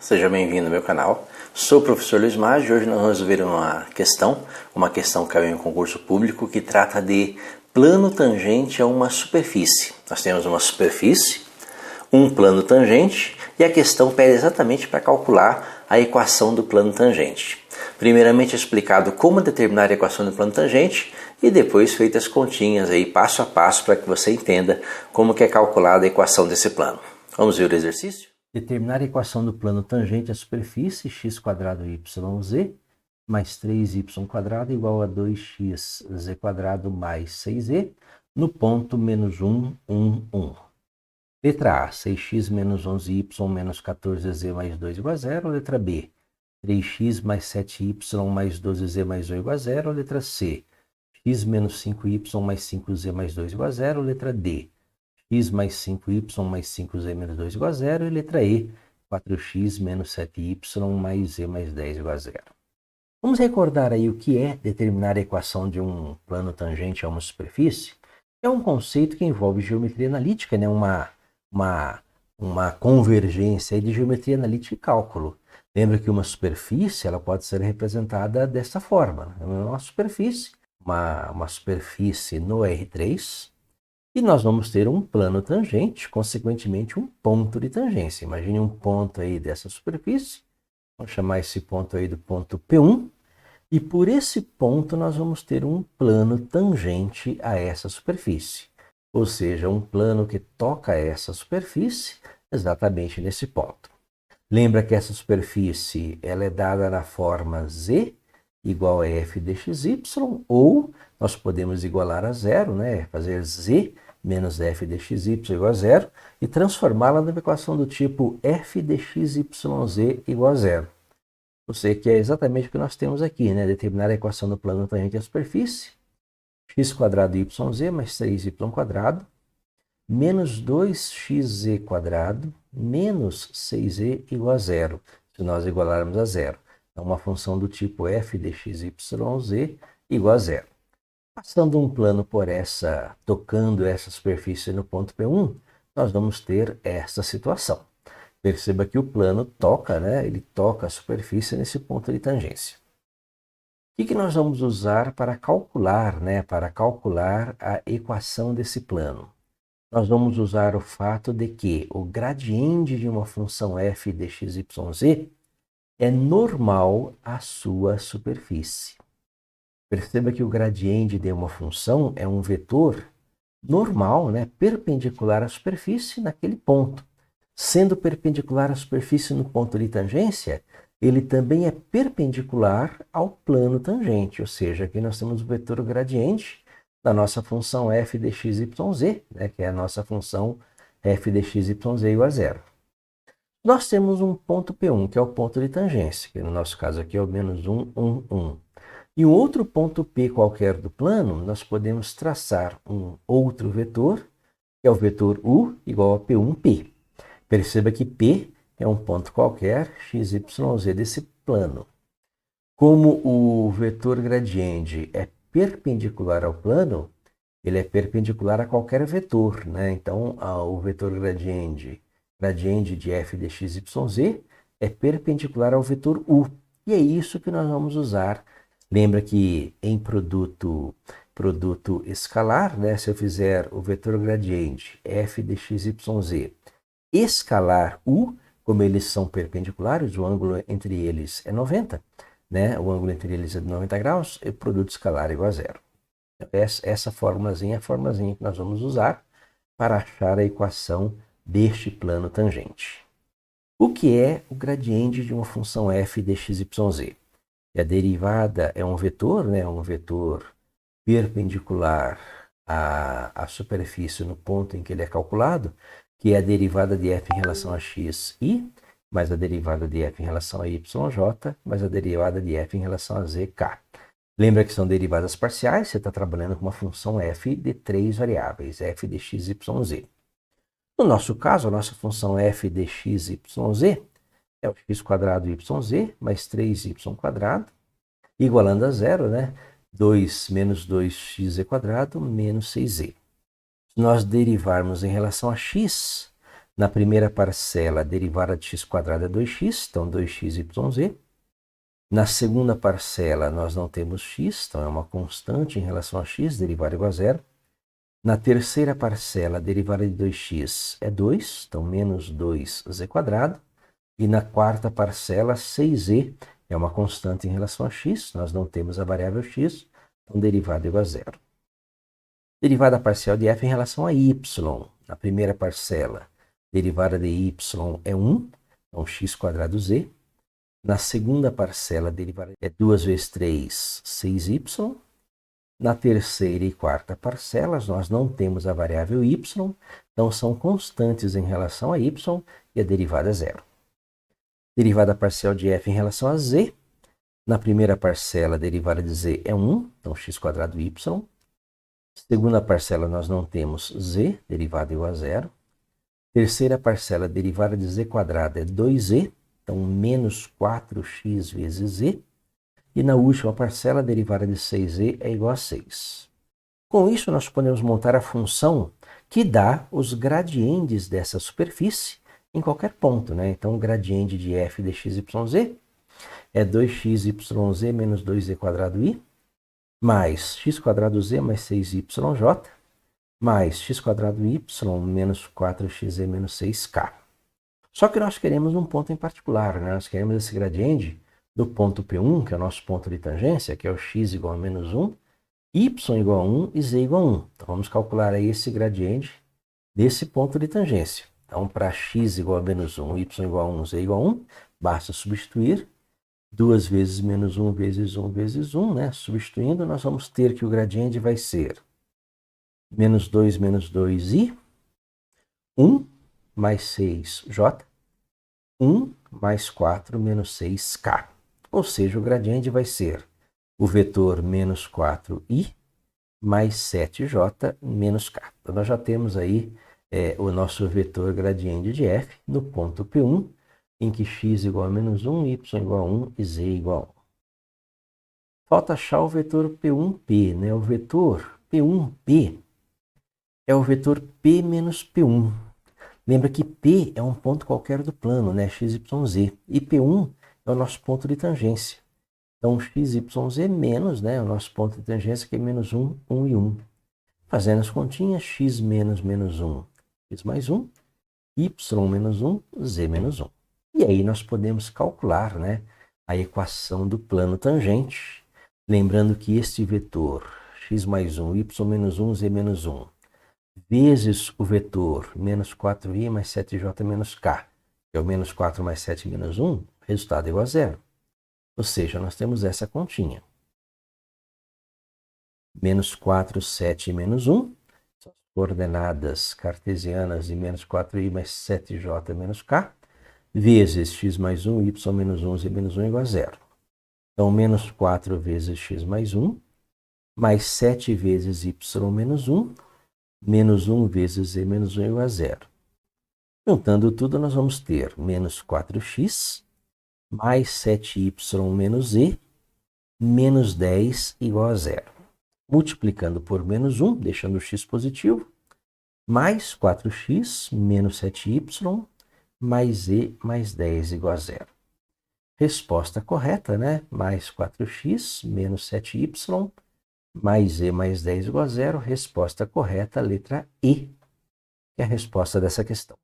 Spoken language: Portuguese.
seja bem-vindo ao meu canal. Sou o professor Luiz Maggi e hoje nós vamos ver uma questão que caiu em um concurso público que trata de plano tangente a uma superfície. Nós temos uma superfície, um plano tangente e a questão pede exatamente para calcular a equação do plano tangente. Primeiramente explicado como determinar a equação do plano tangente e depois feitas continhas aí passo a passo para que você entenda como que é calculada a equação desse plano. Vamos ver o exercício? Determinar a equação do plano tangente à superfície x² yz mais 3y² igual a 2xz² mais 6e no ponto menos 1, 1, 1. Letra A, 6x menos 11y menos 14z mais 2 igual a 0. Letra B, 3x mais 7y mais 12z mais 1 igual a 0. Letra C, x menos 5y mais 5z mais 2 igual a 0. Letra D, x mais 5y mais 5z menos 2 igual a 0. E letra E, 4x menos 7y mais z mais 10 igual a 0. Vamos recordar aí o que é determinar a equação de um plano tangente a uma superfície. É um conceito que envolve geometria analítica, né? Uma convergência de geometria analítica e cálculo. Lembra que uma superfície ela pode ser representada dessa forma. Uma superfície no R3, e nós vamos ter um plano tangente, consequentemente um ponto de tangência. Imagine um ponto aí dessa superfície, vamos chamar esse ponto aí do ponto P1, e por esse ponto nós vamos ter um plano tangente a essa superfície. Ou seja, um plano que toca essa superfície exatamente nesse ponto. Lembra que essa superfície ela é dada na forma z igual a f dxy, ou nós podemos igualar a zero, né? Fazer z menos f dxy igual a zero e transformá-la numa equação do tipo f dxyz igual a zero. Ou seja, que é exatamente o que nós temos aqui, né? Determinar a equação do plano tangente à superfície, x² yz mais 3y² menos 2xz² menos 6e igual a zero, se nós igualarmos a zero. É uma função do tipo f dxyz igual a zero. Passando um plano tocando essa superfície no ponto P1, nós vamos ter essa situação. Perceba que o plano toca, né? Ele toca a superfície nesse ponto de tangência. O que nós vamos usar para calcular, né? Para calcular a equação desse plano? Nós vamos usar o fato de que o gradiente de uma função f dxyz é normal à sua superfície. Perceba que o gradiente de uma função é um vetor normal, né? Perpendicular à superfície naquele ponto. Sendo perpendicular à superfície no ponto de tangência, ele também é perpendicular ao plano tangente, ou seja, aqui nós temos o vetor gradiente da nossa função f dxyz, né, que é a nossa função f dxyz igual a zero. Nós temos um ponto P1, que é o ponto de tangência, que no nosso caso aqui é o menos 1, 1, 1. E um outro ponto P qualquer do plano, nós podemos traçar um outro vetor, que é o vetor U igual a P1P. Perceba que P é um ponto qualquer, x, y, z desse plano. Como o vetor gradiente é perpendicular ao plano, ele é perpendicular a qualquer vetor, né? Então, o vetor gradiente de f dxyz é perpendicular ao vetor U. E é isso que nós vamos usar. Lembra que em produto escalar, né? Se eu fizer o vetor gradiente f dxyz escalar U, como eles são perpendiculares, o ângulo entre eles é 90, né? O ângulo entre eles é de 90 graus, e o produto escalar é igual a zero. Essa formulazinha é a formulazinha que nós vamos usar para achar a equação deste plano tangente. O que é o gradiente de uma função f dxyz? A derivada é um vetor, né? Um vetor perpendicular à superfície no ponto em que ele é calculado, que é a derivada de f em relação a x, i, mais a derivada de f em relação a y, j, mais a derivada de f em relação a z, k. Lembra que são derivadas parciais, você está trabalhando com uma função f de três variáveis, f de x, y, z. No nosso caso, a nossa função f de x, y, z é o x² yz mais 3y², igualando a zero, né? 2 menos 2xz² menos 6z. Se nós derivarmos em relação a x, Na primeira parcela, a derivada de x² é 2x, então 2xyz. Na segunda parcela, nós não temos x, então é uma constante em relação a x, derivada igual a zero. Na terceira parcela, a derivada de 2x é 2, então menos 2z². E na quarta parcela, 6z é uma constante em relação a x, nós não temos a variável x, então derivada igual a zero. Derivada parcial de f em relação a y. Na primeira parcela, derivada de y é 1, então x²z. Na segunda parcela, a derivada é 2 vezes 3, 6y. Na terceira e quarta parcelas, nós não temos a variável y, então são constantes em relação a y e a derivada é zero. Derivada parcial de f em relação a z. Na primeira parcela, a derivada de z é 1, então x²y. Segunda parcela, nós não temos z, derivada igual a zero. Terceira parcela, a derivada de z² é 2z, então menos 4x vezes z. E na última parcela, a derivada de 6z é igual a 6. Com isso, nós podemos montar a função que dá os gradientes dessa superfície em qualquer ponto, né? Então, o gradiente de f de x, y, z é 2xyz menos 2z²i, mais x² mais 6yj, mais x² menos 4xz menos 6k. Só que nós queremos um ponto em particular, né? Nós queremos esse gradiente do ponto P1, que é o nosso ponto de tangência, que é o x igual a menos 1, y igual a 1 e z igual a 1. Então, vamos calcular aí esse gradiente desse ponto de tangência. Então, para x igual a menos 1, y igual a 1, z igual a 1, basta substituir 2 vezes menos 1 vezes 1 vezes 1, né? Substituindo, nós vamos ter que o gradiente vai ser menos 2i, 1 mais 6j, 1 mais 4 menos 6k. Ou seja, o gradiente vai ser o vetor menos 4i mais 7j menos k. Então, nós já temos aí o nosso vetor gradiente de f no ponto P1, em que x igual a menos 1, y igual a 1 e z igual a 1. Falta achar o vetor P1P, né? O vetor P1P é o vetor P menos P1. Lembra que P é um ponto qualquer do plano, né? x, y, z. E P1 é o nosso ponto de tangência. Então, x, y, z menos, né? O nosso ponto de tangência que é menos 1, 1 e 1. Fazendo as continhas, x menos menos 1, x mais 1, y menos 1, z menos 1. E aí nós podemos calcular, né, a equação do plano tangente, lembrando que este vetor x mais 1, y menos 1, z menos 1, vezes o vetor menos 4i mais 7j menos k, que é o menos 4 mais 7 menos 1, resultado é igual a zero. Ou seja, nós temos essa continha. Menos 4, 7 menos 1, são as coordenadas cartesianas de menos 4i mais 7j menos k, vezes x mais 1, y menos 1, z menos 1 é igual a zero. Então, menos 4 vezes x mais 1, mais 7 vezes y menos 1, menos 1 vezes z menos 1 é igual a zero. Juntando tudo, nós vamos ter menos 4x, mais 7y menos z, menos 10 igual a zero. Multiplicando por menos 1, deixando o x positivo, mais 4x, menos 7y, mais z mais 10 igual a zero. Resposta correta, né? Mais 4x, menos 7y, mais z mais 10 igual a zero. Resposta correta, letra E, que é a resposta dessa questão.